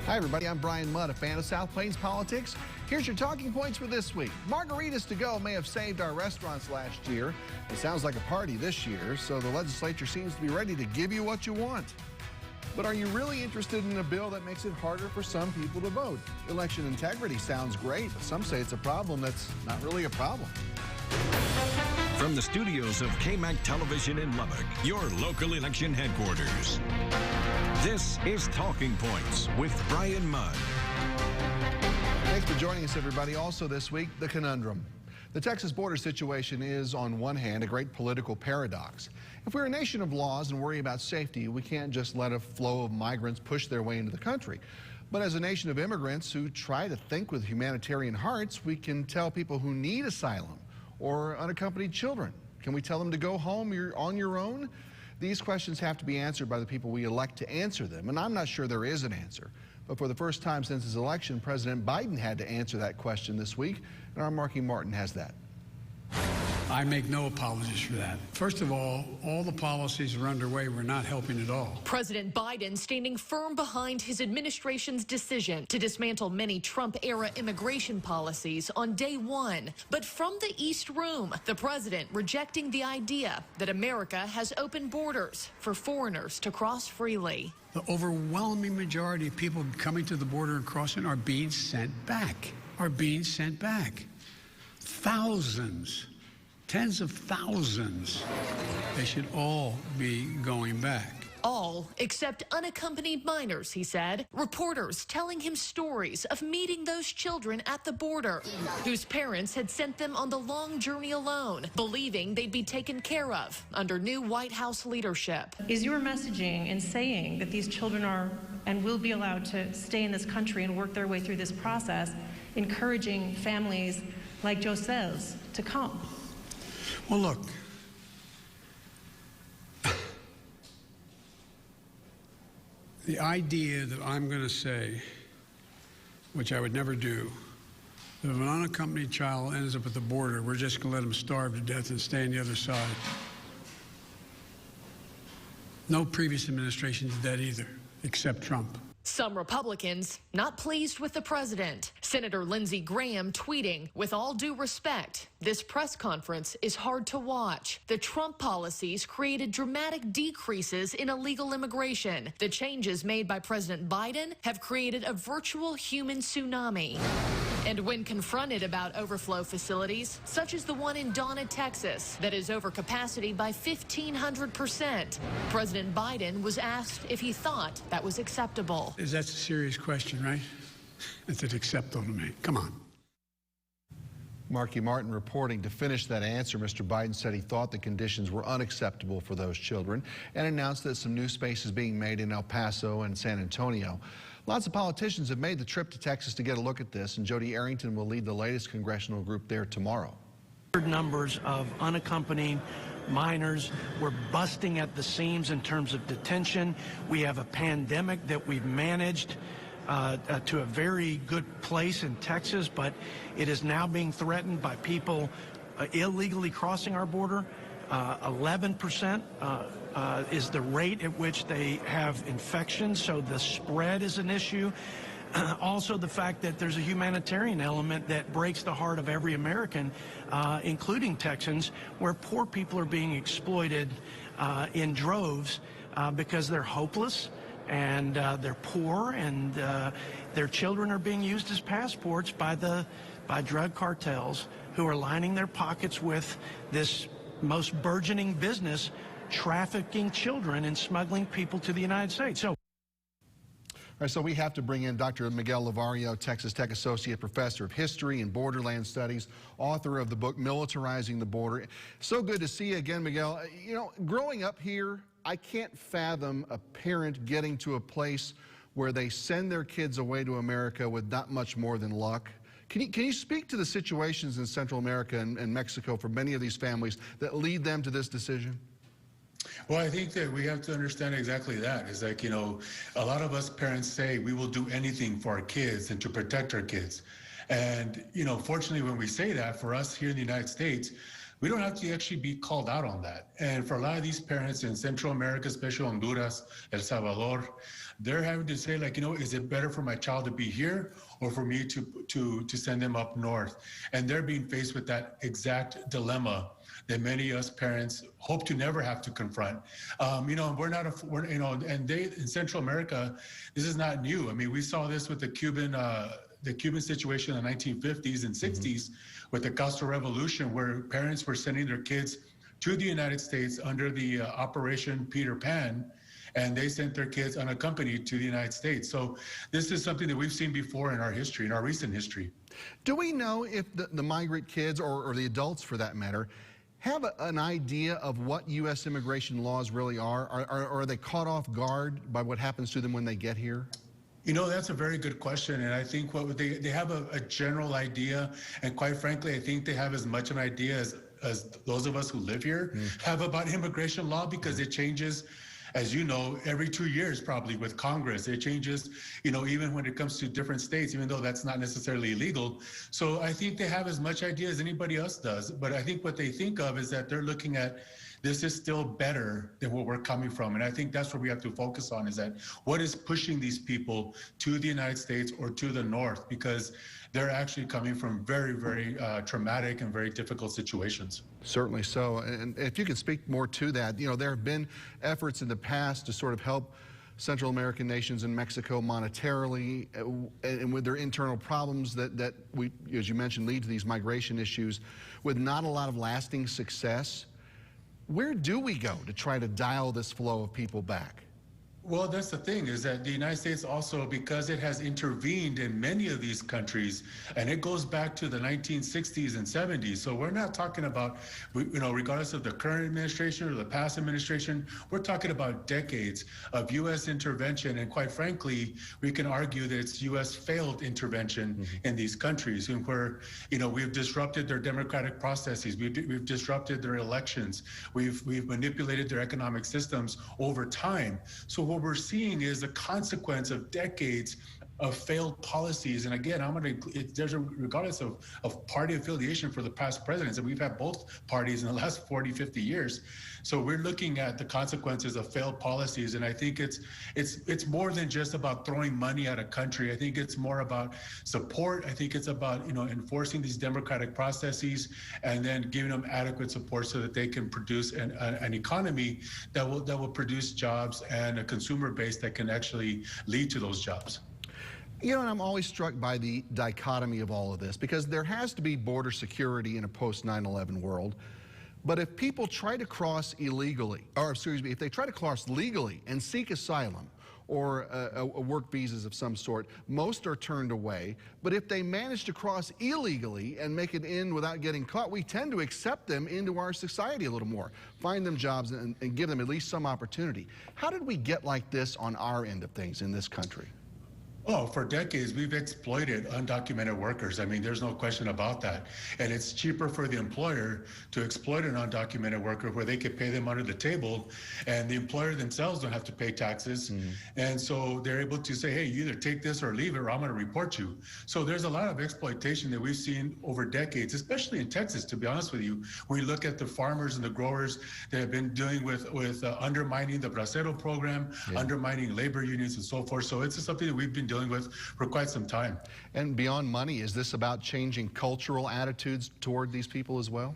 Hi, everybody. I'm Bryan Mudd, a fan of South Plains politics. Here's your talking points for this week. Margaritas to go may have saved our restaurants last year. It sounds like a party this year, so the legislature seems to be ready to give you what you want. But are you really interested in a bill that makes it harder for some people to vote? Election integrity sounds great, but some say it's a problem that's not really a problem. From the studios of KAMC Television in Lubbock, your local election headquarters. This is Talking Points with Bryan Mudd. Thanks for joining us, everybody. Also this week, the conundrum. The Texas border situation is, on one hand, a great political paradox. If we're a nation of laws and worry about safety, we can't just let a flow of migrants push their way into the country. But as a nation of immigrants who try to think with humanitarian hearts, we can tell people who need asylum or unaccompanied children, can we tell them to go home, you're on your own? These questions have to be answered by the people we elect to answer them, and I'm not sure there is an answer. But for the first time since his election, President Biden had to answer that question this week, and our Marky Martin has that. I make no apologies for that. First of all the policies that are underway were not helping at all. President Biden standing firm behind his administration's decision to dismantle many Trump-era immigration policies on day one. But from the East Room, the president rejecting the idea that America has open borders for foreigners to cross freely. The overwhelming majority of people coming to the border and crossing are being sent back. Thousands. Tens of thousands. They should all be going back. All except unaccompanied minors, he said. Reporters telling him stories of meeting those children at the border, whose parents had sent them on the long journey alone, believing they'd be taken care of under new White House leadership. Is your messaging in saying that these children are and will be allowed to stay in this country and work their way through this process, encouraging families like Joselle's to come? Well, look, the idea that I'm going to say, which I would never do, that if an unaccompanied child ends up at the border, we're just going to let him starve to death and stay on the other side. No previous administration did that either, except Trump. Some Republicans not pleased with the president. Senator Lindsey Graham tweeting, "With all due respect, this press conference is hard to watch. The Trump policies created dramatic decreases in illegal immigration. The changes made by President Biden have created a virtual human tsunami." And when confronted about overflow facilities, such as the one in Donna, Texas, that is over capacity by 1,500%, President Biden was asked if he thought that was acceptable. That's a serious question, right? Is it acceptable to me? Come on. Marky Martin reporting. To finish that answer, Mr. Biden said he thought the conditions were unacceptable for those children and announced that some new space is being made in El Paso and San Antonio. Lots of politicians have made the trip to Texas to get a look at this, and Jody Arrington will lead the latest congressional group there tomorrow. Numbers of unaccompanied minors. We're busting at the seams in terms of detention. We have a pandemic that we've managed to a very good place in Texas, but it is now being threatened by people illegally crossing our border. 11% is the rate at which they have infections, so the spread is an issue. Also, the fact that there's a humanitarian element that breaks the heart of every American, including Texans, where poor people are being exploited in droves because they're hopeless and they're poor, and their children are being used as passports by drug cartels who are lining their pockets with this most burgeoning business, trafficking children and smuggling people to the United States. So. All right, so we have to bring in Dr. Miguel Lavario, Texas Tech Associate Professor of History and Borderland Studies, author of the book Militarizing the Border. So good to see you again, Miguel. You know, growing up here, I can't fathom a parent getting to a place where they send their kids away to America with not much more than luck. Can you speak to the situations in Central America and Mexico for many of these families that lead them to this decision? Well, I think that we have to understand exactly that. It's like, you know, a lot of us parents say we will do anything for our kids and to protect our kids. And, you know, fortunately, when we say that, for us here in the United States, we don't have to actually be called out on that. And for a lot of these parents in Central America, especially Honduras, El Salvador, they're having to say, like, is it better for my child to be here or for me to send them up north? And they're being faced with that exact dilemma that many of us parents hope to never have to confront. And they in Central America, this is not new. I mean, we saw this with the Cuban situation in the 1950s and 60s with the Castro Revolution, where parents were sending their kids to the United States under the Operation Peter Pan, and they sent their kids unaccompanied to the United States. So this is something that we've seen before in our history, in our recent history. Do we know if the migrant kids, or the adults for that matter, have an idea of what U.S. immigration laws really are? Are they caught off guard by what happens to them when they get here? That's a very good question. And I think they have a general idea. And quite frankly, I think they have as much an idea as those of us who live here have about immigration law, because it changes, as you know, every 2 years probably with Congress. It changes, even when it comes to different states, even though that's not necessarily illegal. So I think they have as much idea as anybody else does. But I think what they think of is that they're looking at this is still better than where we're coming from. And I think that's what we have to focus on, is that what is pushing these people to the United States or to the North, because they're actually coming from very, very traumatic and very difficult situations. Certainly so. And if you could speak more to that, there have been efforts in the past to sort of help Central American nations and Mexico monetarily, and with their internal problems that we, as you mentioned, lead to these migration issues with not a lot of lasting success. Where do we go to try to dial this flow of people back? Well, that's the thing, is that the United States also, because it has intervened in many of these countries, and it goes back to the 1960s and 70s. So we're not talking about, regardless of the current administration or the past administration, we're talking about decades of U.S. intervention. And quite frankly, we can argue that it's U.S. failed intervention in these countries, and where, we've disrupted their democratic processes. We've disrupted their elections. We've manipulated their economic systems over time. So what we're seeing is a consequence of decades of failed policies. And again, regardless of party affiliation for the past presidents, and we've had both parties in the last 40, 50 years. So we're looking at the consequences of failed policies. And I think it's more than just about throwing money at a country. I think it's more about support. I think it's about, enforcing these democratic processes and then giving them adequate support so that they can produce an economy that will produce jobs and a consumer base that can actually lead to those jobs. And I'm always struck by the dichotomy of all of this, because there has to be border security in a post 9/11 world. But if people try to cross illegally, if they try to cross legally and seek asylum or work visas of some sort, most are turned away. But if they manage to cross illegally and make it in without getting caught, we tend to accept them into our society a little more, find them jobs and give them at least some opportunity. How did we get like this on our end of things in this country? Oh, for decades, we've exploited undocumented workers. I mean, there's no question about that. And it's cheaper for the employer to exploit an undocumented worker where they could pay them under the table, and the employer themselves don't have to pay taxes. And so they're able to say, hey, you either take this or leave it, or I'm going to report you. So there's a lot of exploitation that we've seen over decades, especially in Texas, to be honest with you. When you look at the farmers and the growers that have been doing with undermining the Bracero program, undermining labor unions and so forth. So it's something that we've been dealing with for quite some time. And beyond money, is this about changing cultural attitudes toward these people as well?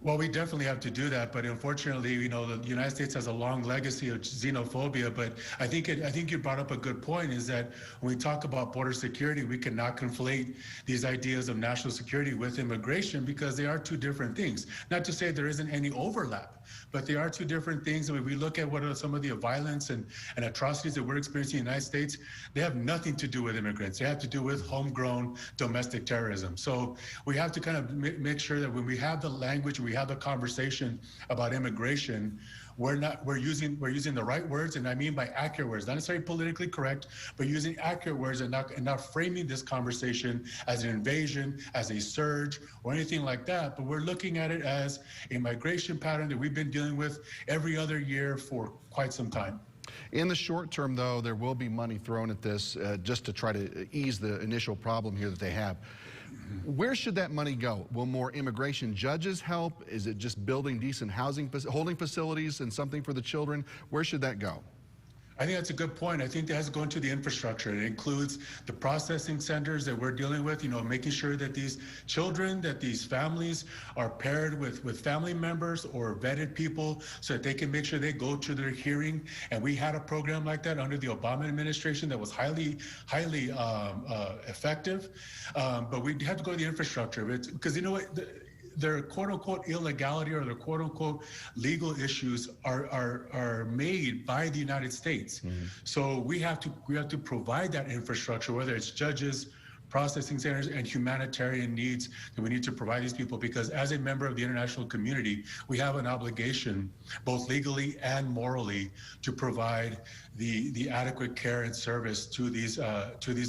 Well, we definitely have to do that, but unfortunately, the United States has a long legacy of xenophobia. But I think you brought up a good point, is that when we talk about border security, we cannot conflate these ideas of national security with immigration, because they are two different things. Not to say there isn't any overlap, but they are two different things. And when we look at what are some of the violence and atrocities that we're experiencing in the United States, they have nothing to do with immigrants. They have to do with homegrown domestic terrorism. So we have to kind of make sure that when we have the language, we have the conversation about immigration, we're using the right words, and I mean by accurate words, not necessarily politically correct, but using accurate words, and not framing this conversation as an invasion, as a surge, or anything like that. But we're looking at it as a migration pattern that we've been dealing with every other year for quite some time. In the short term, though, there will be money thrown at this just to try to ease the initial problem here that they have. Where should that money go? Will more immigration judges help? Is it just building decent holding facilities and something for the children? Where should that go? I think that's a good point. I think that has to go into the infrastructure. It includes the processing centers that we're dealing with, making sure that these children, that these families are paired with family members or vetted people so that they can make sure they go to their hearing. And we had a program like that under the Obama administration that was highly effective. But we had to go to the infrastructure because you know what? Their quote-unquote illegality or their quote-unquote legal issues are made by the United States. Mm-hmm. So we have to provide that infrastructure, whether it's judges, processing centers, and humanitarian needs that we need to provide these people, because as a member of the international community, we have an obligation, both legally and morally, to provide the adequate care and service to these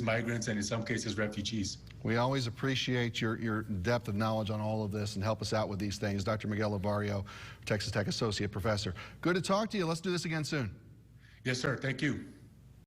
migrants and in some cases refugees. We always appreciate your depth of knowledge on all of this and help us out with these things. Dr. Miguel Lavario, Texas Tech Associate Professor. Good to talk to you. Let's do this again soon. Yes, sir. Thank you.